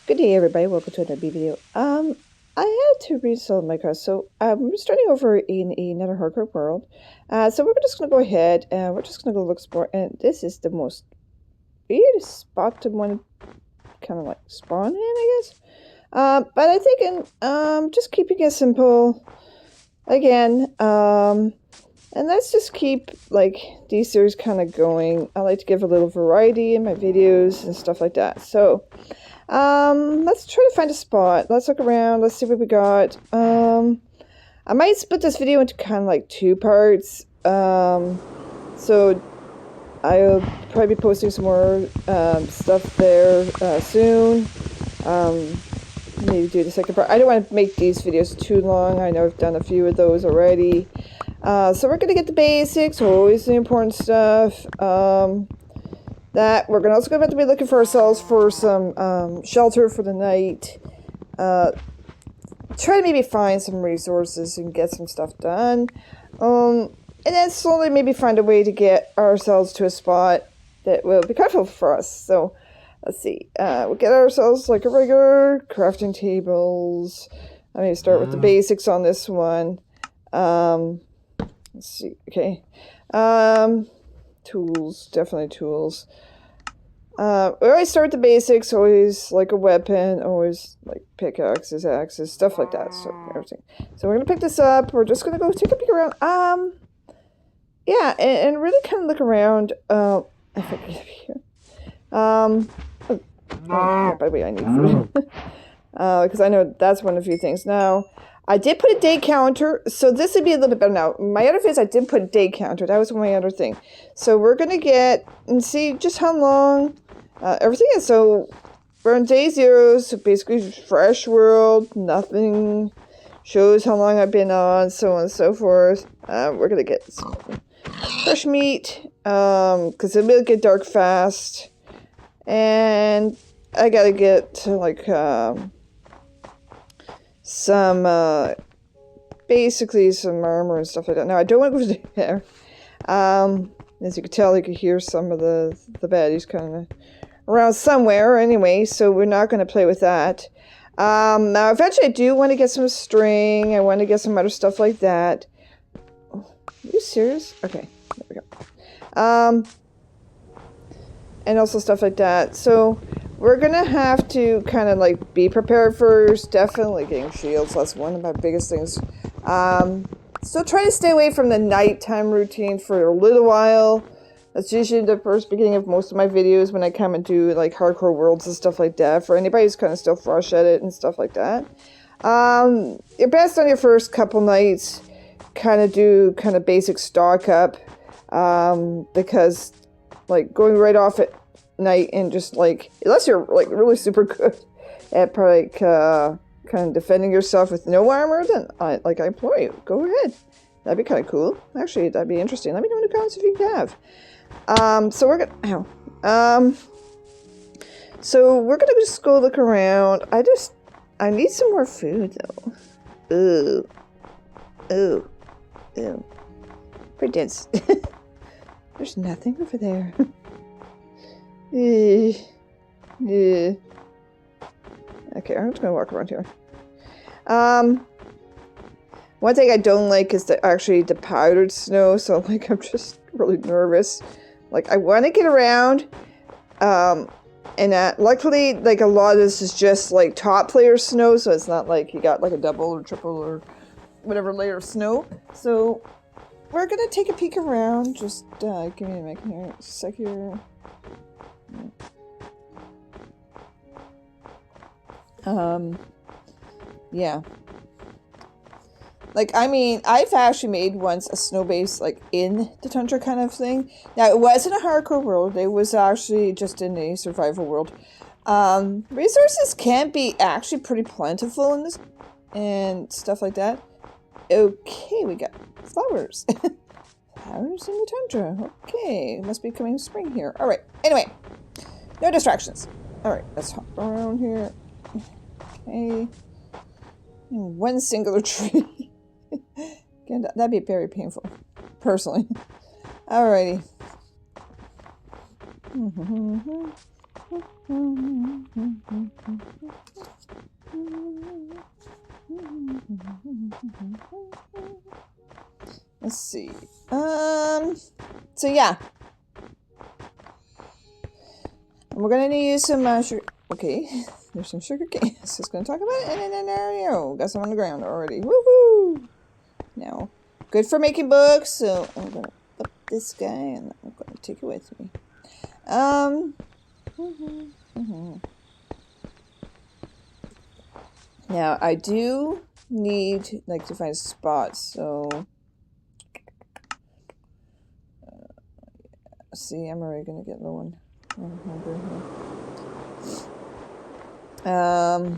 Good day, everybody. Welcome to another video. I had to reinstall Minecraft, so we're starting over in another hardcore world. So we're just gonna go ahead and we're just gonna go look explore. And this is the most weirdest spot to want to kind of like spawn in, I guess. But I think just keeping it simple again. And let's just keep like these series kind of going. I like to give a little variety in my videos and stuff like that. So. Let's try to find a spot. Let's look around. Let's see what we got. I might split this video into kind of like two parts. So I'll probably be posting some more stuff there soon. Maybe do the second part. I don't want to make these videos too long. I know I've done a few of those already. So we're gonna get the basics, always the important stuff. That we're also going to have to be looking for ourselves for some shelter for the night. Try to maybe find some resources and get some stuff done. And then slowly maybe find a way to get ourselves to a spot that will be comfortable for us. So let's see. We'll get ourselves like a regular crafting tables. I'm going to start with the basics on this one. Let's see. Okay. Tools, definitely tools. We always start with the basics, always like a weapon, always like pickaxes, axes, stuff like that. So everything. So we're gonna pick this up. We're just gonna go take a peek around. Yeah, and really kind of look around. If I can get here. Yeah, by the way, I need food. Because I know that's one of the few things. Now, I did put a day counter, so this would be a little bit better now. My other thing is I did put a day counter. That was my other thing. So we're going to get and see just how long everything is. So we're on day 0, so basically fresh world. Nothing shows how long I've been on, so on and so forth. We're going to get some fresh meat because it will get dark fast. And I got to get like... basically some armor and stuff like that. Now, I don't want to go there. As you can tell, you can hear some of the baddies kind of around somewhere anyway, so we're not going to play with that. Now, eventually I do want to get some string. I want to get some other stuff like that. Are you serious? Okay, there we go. And also stuff like that. So... we're gonna have to kind of like be prepared first. Definitely getting shields. That's one of my biggest things. Still try to stay away from the nighttime routine for a little while. That's usually the first beginning of most of my videos when I come and do like hardcore worlds and stuff like that. For anybody who's kind of still fresh at it and stuff like that. You're best on your first couple nights. Kind of do kind of basic stock up. Because like going right off at night and just like, unless you're like really super good at like kind of defending yourself with no armor, then I implore you, go ahead. That'd be kind of cool. Actually, that'd be interesting. Let me know in the comments if you have. So we're gonna so we're gonna just go look around. I need some more food though. Ooh. Pretty dense. There's nothing over there. Yeah. Okay, I'm just gonna walk around here. One thing I don't like is the powdered snow, so like I'm just really nervous. Like I want to get around, and luckily like a lot of this is just like top player snow, so it's not like you got like a double or triple or whatever layer of snow. So we're gonna take a peek around. Just give me a minute here. Just a sec here. Yeah. Like, I mean, I've actually made once a snow base, like, in the tundra kind of thing. Now, it wasn't a hardcore world. It was actually just in a survival world. Resources can be actually pretty plentiful in this and stuff like that. Okay, we got flowers. Flowers in the tundra. Okay, it must be coming spring here. All right, anyway. No distractions. Alright, let's hop around here. Okay. In one singular tree. Again, that'd be very painful. Personally. Alrighty. let's see. So yeah. We're gonna need some sugar. Okay, there's some sugar cane. So just gonna talk about it, and then there you go. Got some on the ground already. Woohoo! Now, good for making books. So I'm gonna put this guy, and I'm gonna take it with me. Now I do need like to find spots. So see, I'm already gonna get low on hunger here.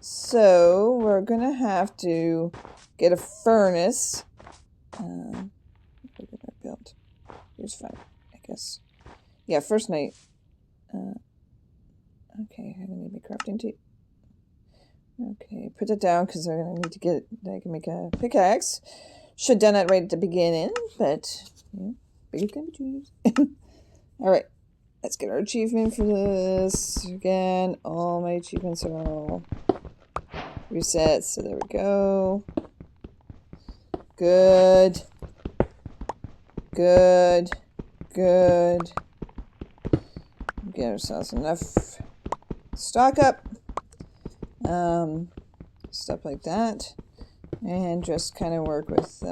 So we're gonna have to get a furnace. We're gonna build. Here's 5, I guess. Yeah, first night. Okay, I need my crafting table. Okay, put it down because I'm gonna need to get. I can make a pickaxe. Should have done it right at the beginning, but yeah, bigger can be choose. All right. Let's get our achievement for this. Again, all my achievements are all reset, so there we go. Good. Good. Good. Get ourselves enough stock up. Stuff like that. And just kind of work with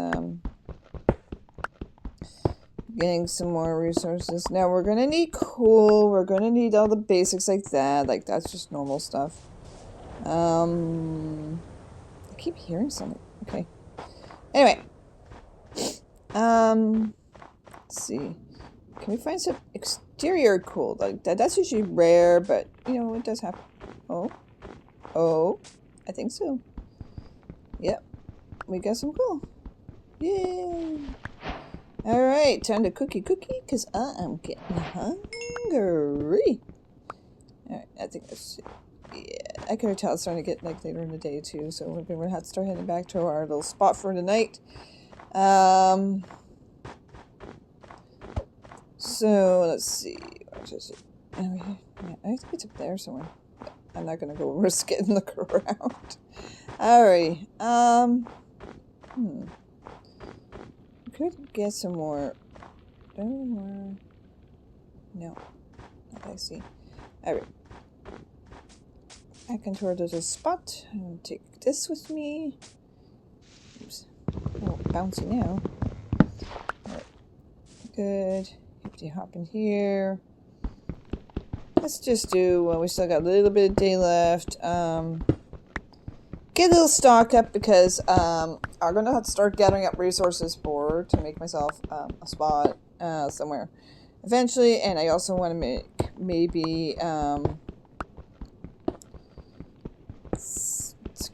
getting some more resources. Now we're gonna need coal. We're gonna need all the basics like that. Like that's just normal stuff. I keep hearing something. Okay. Anyway. Let's see. Can we find some exterior coal like that? That's usually rare, but you know it does happen. Oh, I think so. Yep, we got some coal. Yay! All right, time to cookie, because I am getting hungry. All right, I think that's, yeah, I can tell it's starting to get like later in the day too, so we're going to have to start heading back to our little spot for the night. So let's see. What is it? Yeah, I think it's up there somewhere. I'm not going to go risk it and look around. Alrighty. Could get some more. No, not I see. Alright. I can toward the spot. I'll take this with me. Oops. Oh, bouncy now. Alright. Good. Empty hop in here. Let's just do, well, we still got a little bit of day left. Get a little stock up because I'm going to have to start gathering up resources to make myself a spot somewhere eventually. And I also want to make maybe a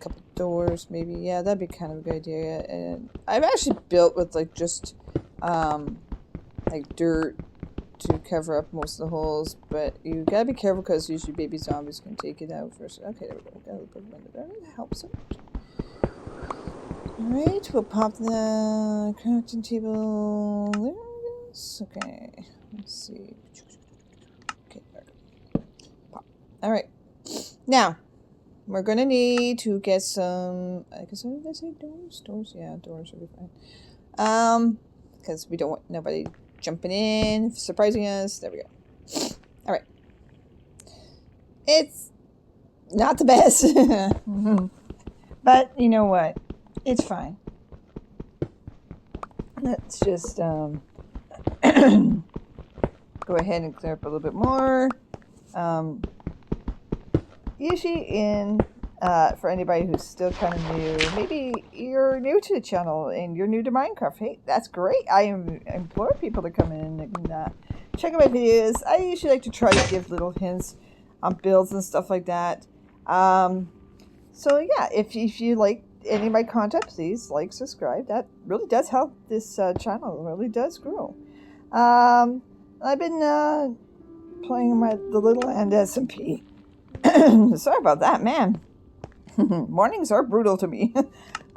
couple doors maybe. Yeah, that'd be kind of a good idea. And I've actually built with like just like dirt to cover up most of the holes, but you gotta be careful because usually baby zombies can take it out first. Okay, there we go. Got a little window there. That helps out. Alright, we'll pop the crafting table. There it is. Okay, let's see. Okay, there we go. Pop. Alright. Now, we're gonna need to get some. I guess what did I say? Doors? Doors? Yeah, doors will be fine. Because we don't want nobody jumping in, surprising us. There we go. All right. It's not the best. But you know what? It's fine. Let's just go ahead and clear up a little bit more. Usually for anybody who's still kind of new, maybe you're new to the channel and you're new to Minecraft. Hey, that's great. I implore people to come in and check out my videos. I usually like to try to give little hints on builds and stuff like that. So yeah, if you like any of my content, please like, subscribe. That really does help this channel. It really does grow. I've been playing the Little Land SMP. Sorry about that, man. Mornings are brutal to me.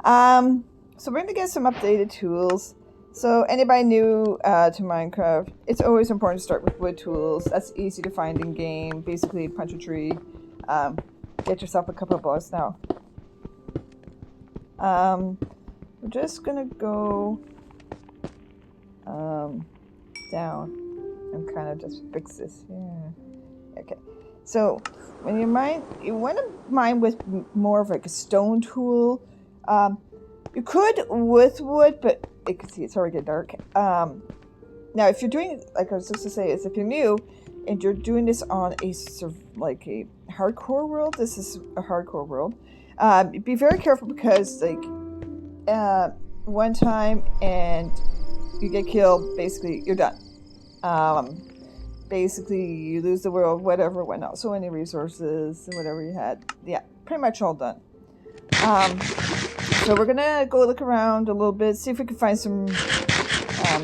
So we're going to get some updated tools. So anybody new to Minecraft, it's always important to start with wood tools. That's easy to find in game. Basically, punch a tree. Get yourself a couple of blocks now. We're just going to go down and kind of just fix this. Yeah. Okay. So when you want to mine with more of like a stone tool. You could with wood, but you can see it's already getting dark. Now, if you're doing, like I was just to say, is if you're new and you're doing this on a like a hardcore world, this is a hardcore world. Be very careful because like one time and you get killed, basically you're done. Basically you lose the world, whatever, whatnot. So any resources, whatever you had, yeah, pretty much all done. So we're gonna go look around a little bit, see if we can find some,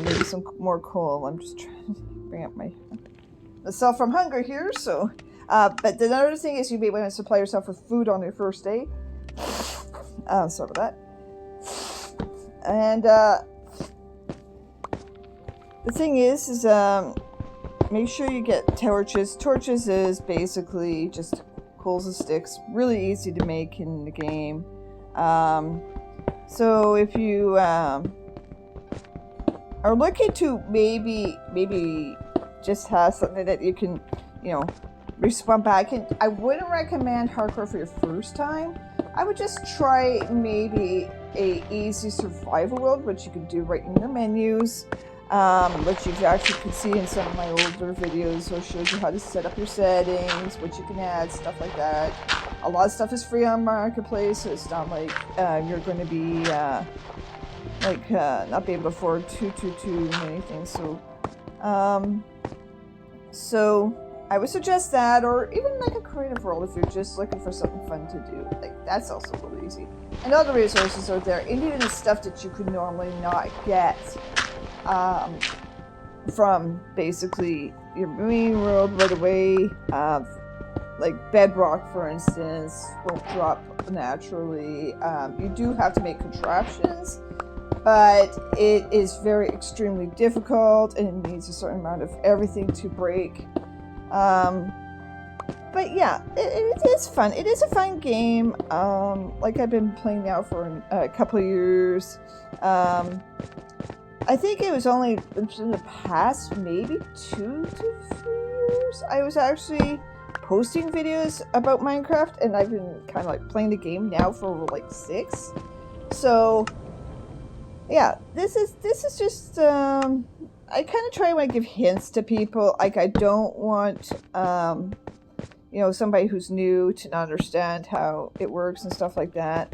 maybe some more coal. I'm just trying to bring up myself from hunger here. So, but the other thing is you may want to supply yourself with food on your first day. Sorry about that. And the thing is make sure you get torches. Torches is basically just coals and sticks. Really easy to make in the game. So if you are looking to maybe just have something that you can, respawn back in, I wouldn't recommend hardcore for your first time. I would just try maybe a easy survival world, which you can do right in the menus, which you actually can see in some of my older videos, or shows you how to set up your settings, what you can add, stuff like that. A lot of stuff is free on Marketplace, so it's not like you're going to be not be able to afford too many things. So I would suggest that, or even like a creative world if you're just looking for something fun to do. Like that's also really easy. And other resources are there, and even the stuff that you could normally not get from basically your main world right away. Like bedrock, for instance, won't drop naturally. You do have to make contraptions, but it is very extremely difficult and it needs a certain amount of everything to break. But yeah, it is fun. It is a fun game. Like I've been playing now for a couple of years. I think it was only in the past maybe 2 to 3 years I was actually posting videos about Minecraft, and I've been kind of like playing the game now for like 6. So yeah, this is just I kind of try when I give hints to people. Like I don't want somebody who's new to not understand how it works and stuff like that.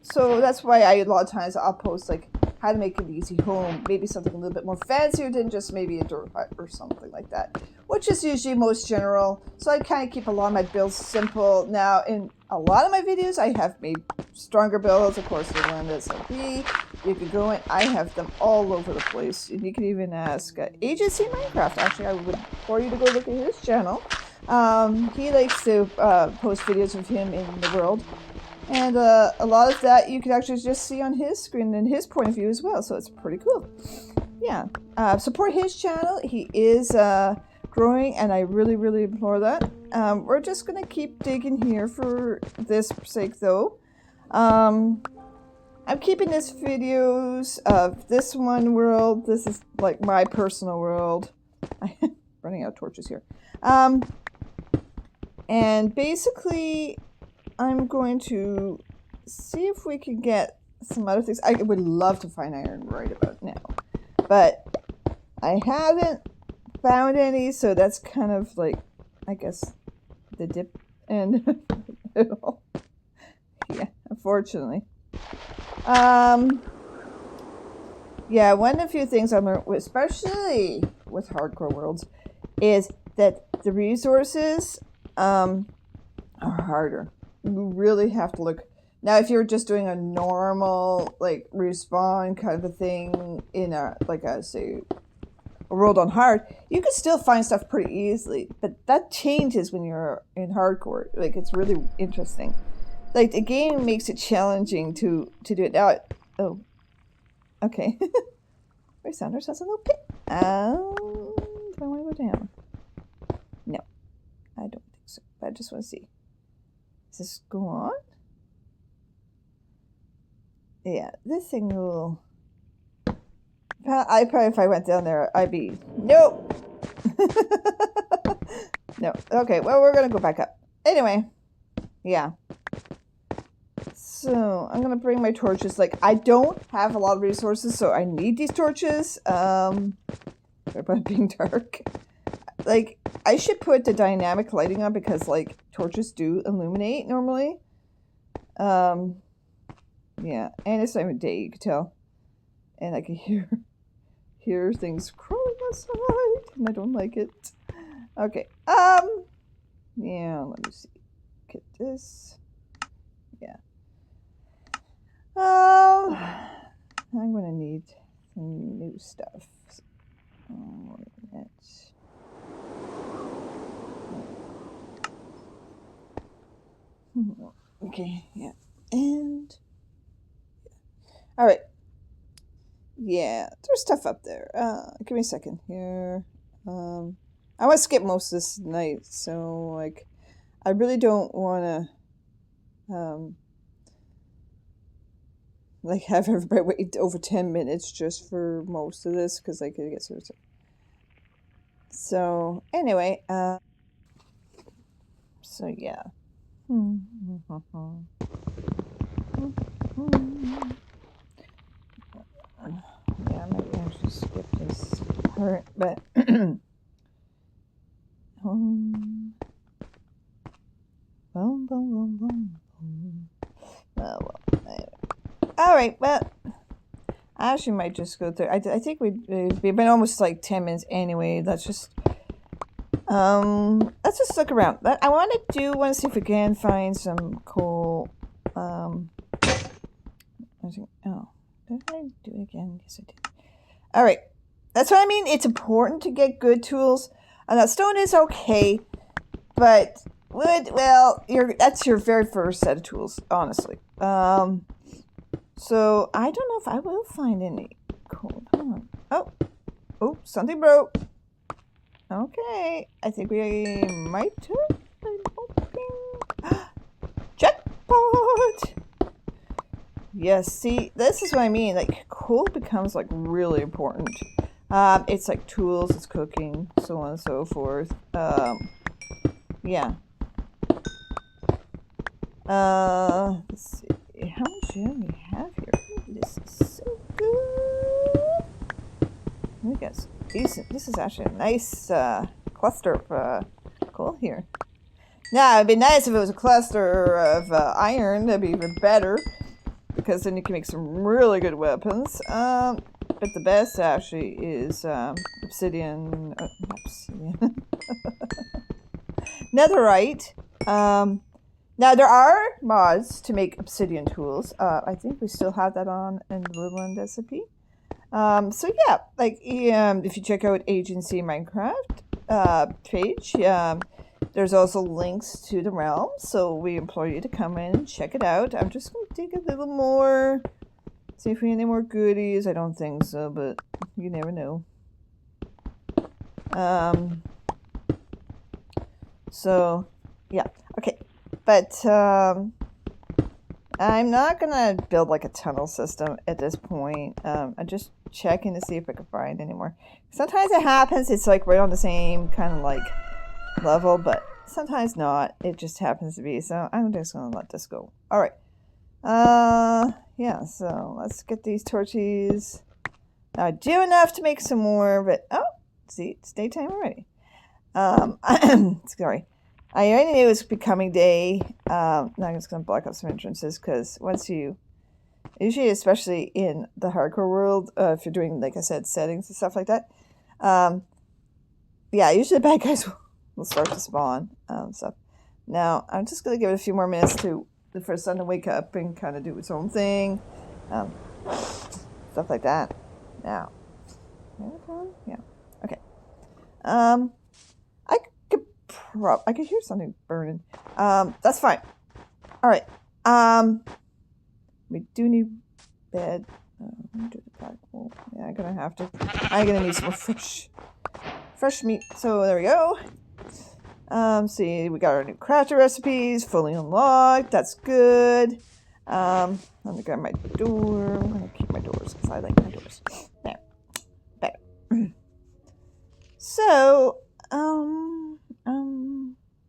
So that's why a lot of times I'll post like how to make an easy home, maybe something a little bit more fancier than just maybe a dirt hut or something like that, which is usually most general. So I kind of keep a lot of my builds simple. Now, in a lot of my videos, I have made stronger builds. Of course, the one that's OP. You can go in. I have them all over the place. And you can even ask Agency Minecraft. Actually, I would implore you to go look at his channel. He likes to post videos of him in the world. And a lot of that you can actually just see on his screen and his point of view as well. So it's pretty cool. Yeah. Support his channel. He is growing, and I really, really implore that. We're just going to keep digging here for this sake, though. I'm keeping this videos of this one world. This is like my personal world. I'm running out of torches here. And basically, I'm going to see if we can get some other things. I would love to find iron right about now, but I haven't found any, so that's kind of like, I guess, the dip end. Yeah, unfortunately. Yeah, one of the few things I learned, especially with hardcore worlds, is that the resources are harder. You really have to look. Now, if you're just doing a normal, like, respawn kind of a thing in a world on hard, you can still find stuff pretty easily. But that changes when you're in hardcore. Like, it's really interesting. Like, the game makes it challenging to do it. Now, oh, okay. Ray Sanders has a little pit. Do I want to go down? No, I don't think so. But I just want to see. Does this go on? Yeah, this thing will... I probably, if I went down there, I'd be, nope. No. Okay, well, we're gonna go back up. Anyway, yeah. So, I'm gonna bring my torches. Like, I don't have a lot of resources, so I need these torches. Sorry about being dark. Like, I should put the dynamic lighting on because, like, torches do illuminate normally. Yeah, and it's time of day, you can tell. And I can hear things crawling outside, and I don't like it. Okay, yeah, let me see. Get this. Yeah. I'm gonna need some new stuff. Okay, yeah. And all right. Yeah, there's stuff up there. Give me a second here. I want to skip most of this night, so like, I really don't want to, like have everybody wait over 10 minutes just for most of this because I could get sort of. So anyway, so yeah. Yeah, I might actually skip this part, but boom, boom, boom, boom. Oh, well, anyway. All right, well, I actually might just go through. I think we've been almost like 10 minutes anyway. Let's just look around. I want to see if we can find some coal. I think, oh, did I do it again? Yes, I did. All right, that's what I mean. It's important to get good tools. Now, stone is okay, but wood, well, that's your very first set of tools, honestly. So I don't know if I will find any coal. Hold on. Oh, something broke. Okay, I think we might have. I'm hoping. Jackpot! Yes, see, this is what I mean. Like, coal becomes, like, really important. It's like tools, it's cooking, so on and so forth. Yeah. Let's see. How much do we have here? This is so good. We got some decent. This is actually a nice cluster of coal here. Now, it'd be nice if it was a cluster of iron. That'd be even better, because then you can make some really good weapons. But the best actually is obsidian. Obsidian. Netherite. Now there are mods to make obsidian tools. I think we still have that on in the Woodland recipe. So yeah, like if you check out Agency Minecraft page, there's also links to the realm. So we implore you to come in and check it out. I'm just going to dig a little more, see if we have any more goodies. I don't think so, but you never know. So yeah, okay. But I'm not going to build like a tunnel system at this point. I'm just checking to see if I can find any more. Sometimes it happens. It's like right on the same kind of like level, but sometimes not. It just happens to be. So I'm just going to let this go. All right. Yeah, so let's get these torches. Now I do enough to make some more, but oh, see, it's daytime already. Sorry. I already knew it was becoming day. Now I'm just going to block up some entrances because once you, usually especially in the hardcore world, if you're doing, like I said, settings and stuff like that, yeah, usually the bad guys will start to spawn stuff. Now I'm just going to give it a few more minutes for the sun to wake up and kind of do its own thing, stuff like that. Now, yeah, okay. I could hear something burning. That's fine. All right. We do need bed. Yeah, I'm gonna have to. I'm gonna need some fresh meat. So there we go. See, we got our new crafter recipes fully unlocked. That's good. Let me grab my door. I'm gonna keep my doors because I like my doors. There. So,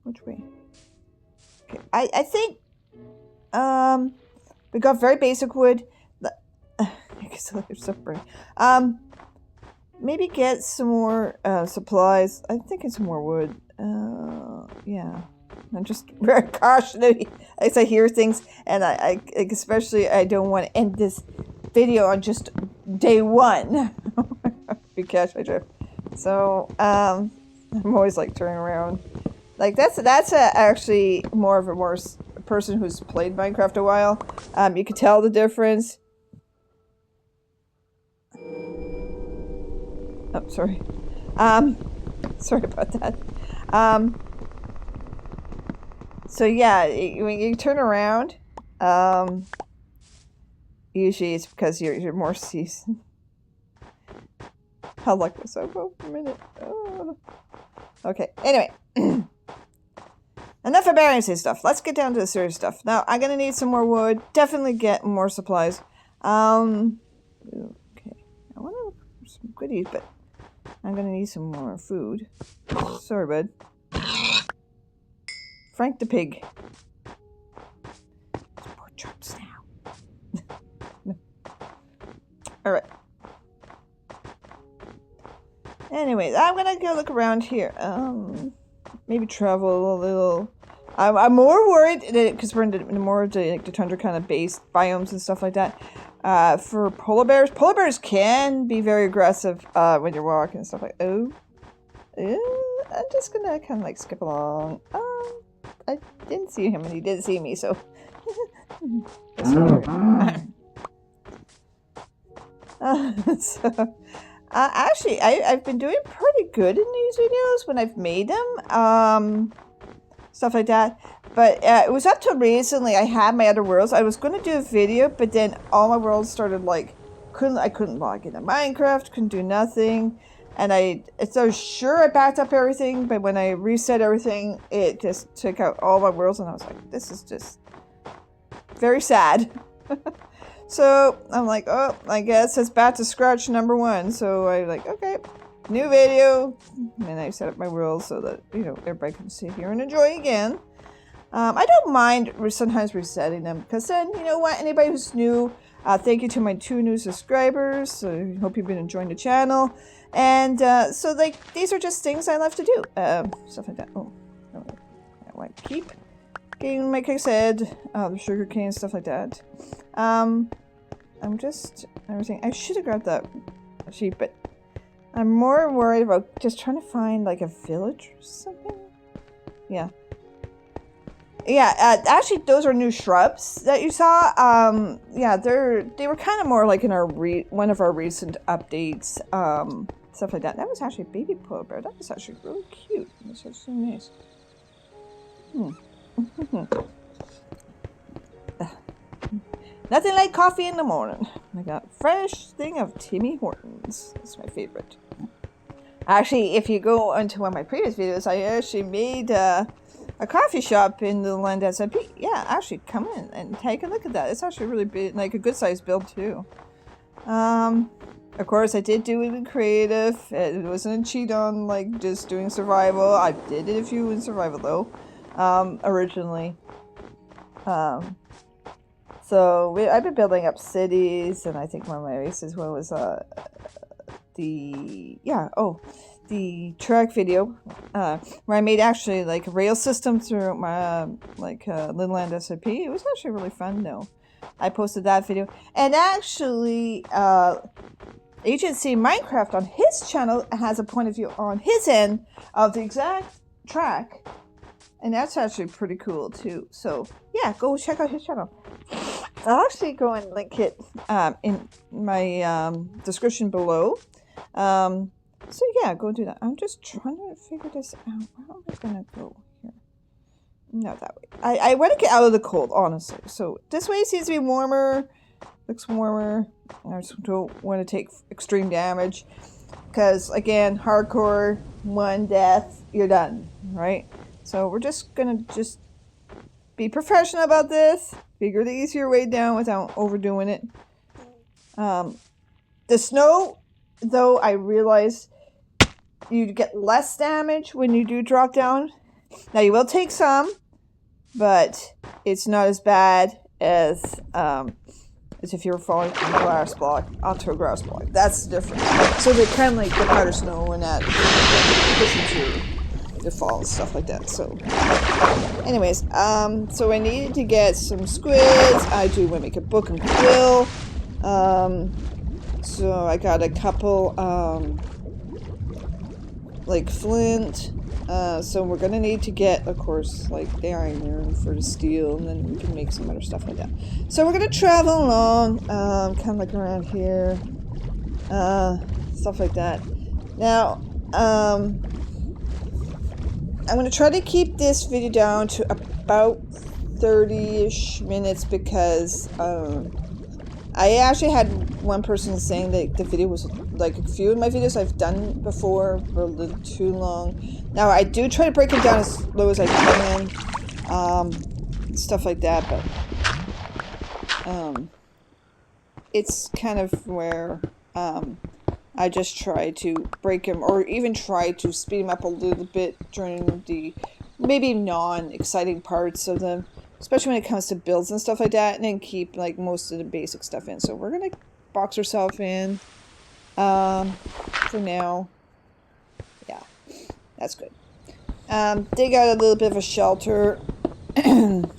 which way? Okay, I think, we got very basic wood. I guess there's so pretty. Maybe get some more supplies. I'm thinking some more wood. Yeah. I'm just very cautionary as I hear things, and I especially I don't want to end this video on just day one. You catch my drift. So I'm always like turning around. Like that's actually more of a person who's played Minecraft a while. You can tell the difference. Oh, sorry. Sorry about that. So yeah, when you turn around, usually it's because you're more seasoned. I'll let this go for a minute. Oh. Okay. Anyway, enough embarrassing stuff. Let's get down to the serious stuff. Now I'm gonna need some more wood. Definitely get more supplies. Okay. I want to look for some goodies, but I'm gonna need some more food. Sorry, bud. Frank the pig. Pork chops now. Alright. Anyway, I'm gonna go look around here. Maybe travel a little. I'm more worried because we're in more of the tundra kind of based biomes and stuff like that. For polar bears can be very aggressive when you're walking and stuff like. I'm just gonna kind of like skip along. I didn't see him and he didn't see me, so. Actually, I've been doing pretty good in these videos when I've made them, stuff like that. But it was up till recently. I had my other worlds. I was going to do a video, but then all my worlds started like I couldn't log into Minecraft, couldn't do nothing. And I was sure I backed up everything, but when I reset everything, it just took out all my worlds, and I was like, this is just very sad. So I'm like, oh, I guess it's back to scratch number one. So I like, okay, new video, and I set up my world so that everybody can sit here and enjoy again. I don't mind sometimes resetting them because then you know what, anybody who's new, thank you to my 2 new subscribers. So I hope you've been enjoying the channel. And so like these are just things I love to do, stuff like that. Oh, I want to keep getting, like I said, the sugar cane, stuff like that. I'm just everything. I should have grabbed that sheep, but I'm more worried about just trying to find like a village or something. Yeah. Yeah, actually those are new shrubs that you saw. Yeah, they were kind of more like in our one of our recent updates, stuff like that. That was actually a baby polar bear. That was actually really cute. That's so nice. Nothing like coffee in the morning. I got a fresh thing of Timmy Hortons. That's my favorite. Actually, if you go into one of my previous videos, I actually made a coffee shop in the Land SMP. Yeah, actually, come in and take a look at that. It's actually really big, like a good sized build too. Of course, I did do it in creative. It wasn't a cheat on like just doing survival. I did it a few in survival though, originally. So I've been building up cities, and I think one of my races was the track video where I made actually like a rail system through my Linland SMP. It was actually really fun though. I posted that video, and actually Agency Minecraft on his channel has a point of view on his end of the exact track, and that's actually pretty cool too. So yeah, go check out his channel. I'll actually go and link it in my description below. So yeah, go do that. I'm just trying to figure this out. How am I gonna go here? No, that way. I want to get out of the cold, honestly. So this way seems to be warmer. Looks warmer. I just don't want to take extreme damage. Because, again, hardcore, 1 death, you're done, right? So we're just gonna be professional about this. Figure the easier way down without overdoing it. The snow, though, I realize you get less damage when you do drop down. Now you will take some, but it's not as bad as if you were falling from a grass block onto a grass block. That's the difference. So they kind of like the powder snow and that pushes you to fall and stuff like that. So, anyways, so I needed to get some squids. I do want to make a book and quill. So I got a couple, like flint. So we're gonna need to get, of course, like the iron for the steel, and then we can make some other stuff like that. So we're gonna travel along, kind of like around here, stuff like that. Now, I'm gonna try to keep this video down to about 30-ish minutes because I actually had one person saying that the video was, like, a few of my videos I've done before were a little too long. Now, I do try to break it down as low as I can, stuff like that, but it's kind of where I just try to break them, or even try to speed them up a little bit during the maybe non-exciting parts of them. Especially when it comes to builds and stuff like that, and then keep like most of the basic stuff in. So we're gonna box ourselves in for now. Yeah, that's good. Dig out a little bit of a shelter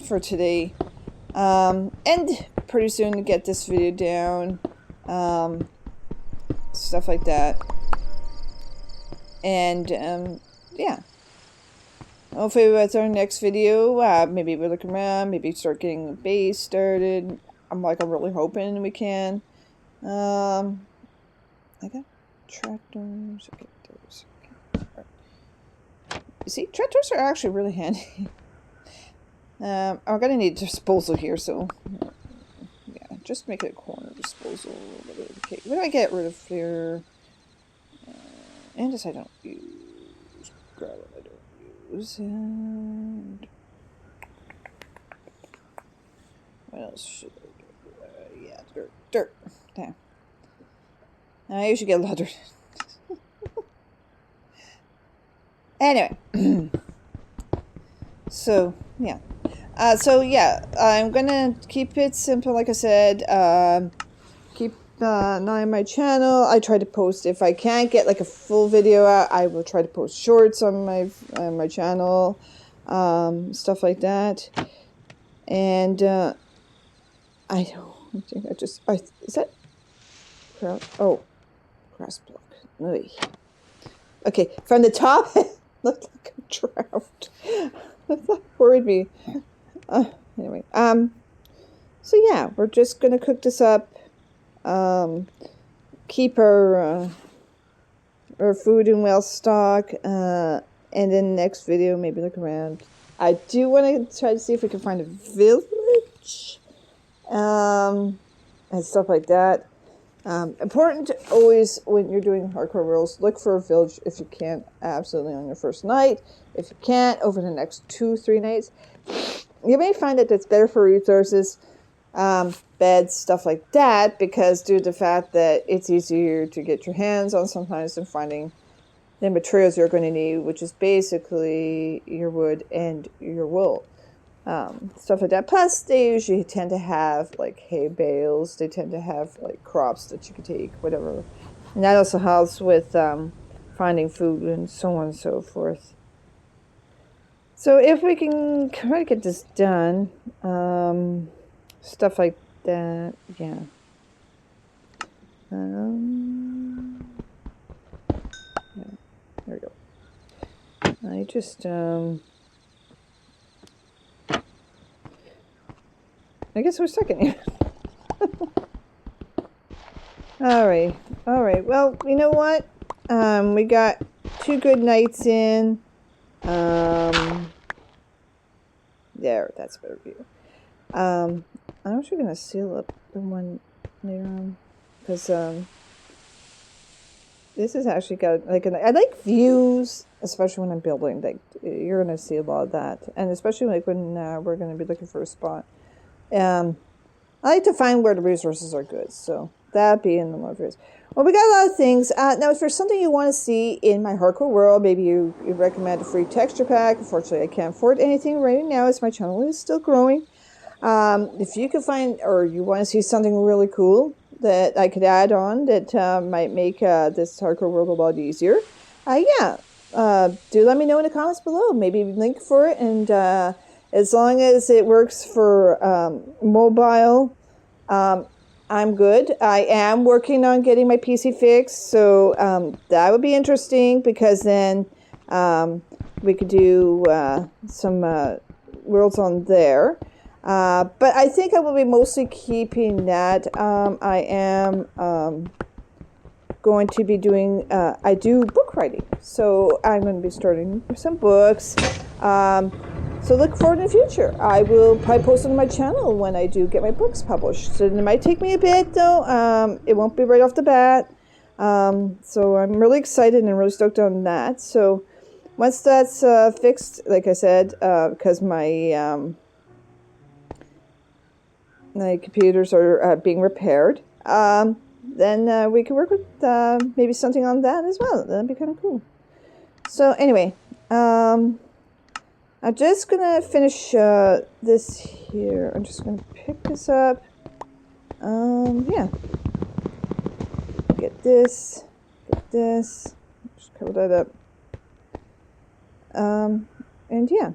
for today, and pretty soon to get this video down, stuff like that, and yeah. Hopefully with our next video, maybe we'll look around, maybe start getting the base started. I'm really hoping we can. I got tractors. Okay, those. Okay. Right. You see, tractors are actually really handy. I'm gonna need disposal here, so yeah, just make it a corner disposal. Okay, what do I get rid of here? And I don't use gravel. And what else should I do? Yeah, dirt. Damn. I usually get a lot of dirt. Anyway. So yeah, I'm gonna keep it simple, like I said. Keep an eye on my channel. I try to post, if I can't get like a full video out, I will try to post shorts on my channel, stuff like that. And I don't think is that grass block. Oy. Okay, from the top it looked like a drought. That worried me. Anyway, so yeah, we're just gonna cook this up. Keep our food in well stock, and in the next video maybe look around. I do want to try to see if we can find a village, and stuff like that. Important to always, when you're doing hardcore rules, look for a village if you can, absolutely on your first night. If you can't, over the next 2-3 nights. You may find that it's better for resources, beds, stuff like that, because due to the fact that it's easier to get your hands on sometimes than finding the materials you're going to need, which is basically your wood and your wool, stuff like that. Plus, they usually tend to have like hay bales. They tend to have like crops that you can take, whatever, and that also helps with finding food and so on and so forth. So if we can try to get this done, stuff like that, yeah. Yeah, there we go. I just, I guess we're stuck in here. All right. Well, you know what? We got 2 good nights in. There, that's a better view. I'm actually gonna seal up the one later on, because this has actually got like I like views, especially when I'm building. Like you're gonna see a lot of that, and especially like when we're gonna be looking for a spot. I like to find where the resources are good. So That'd be in the Morpheus. Well, we got a lot of things. Now, if there's something you want to see in my hardcore world, maybe you recommend a free texture pack. Unfortunately, I can't afford anything right now as my channel is still growing. If you can find, or you want to see something really cool that I could add on that might make this hardcore world a lot easier, yeah, do let me know in the comments below. Maybe link for it, and as long as it works for mobile, I'm good. I am working on getting my PC fixed, so that would be interesting because then we could do some worlds on there. But I think I will be mostly keeping that. I am going to be doing, I do book writing, so I'm going to be starting some books. So look forward in the future. I will probably post on my channel when I do get my books published. So it might take me a bit though. It won't be right off the bat. So I'm really excited and really stoked on that. So once that's fixed, like I said, because my computers are being repaired, then we can work with maybe something on that as well. That'd be kind of cool. So anyway, I'm just gonna finish this here. I'm just gonna pick this up. Yeah. Get this. Just cover that up. And yeah.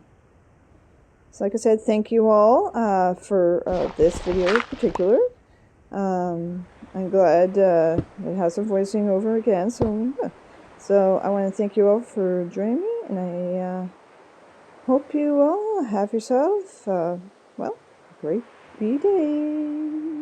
So like I said, thank you all for this video in particular. I'm glad it has some voicing over again. So I want to thank you all for joining me, and I hope you all have yourself, well, a great day.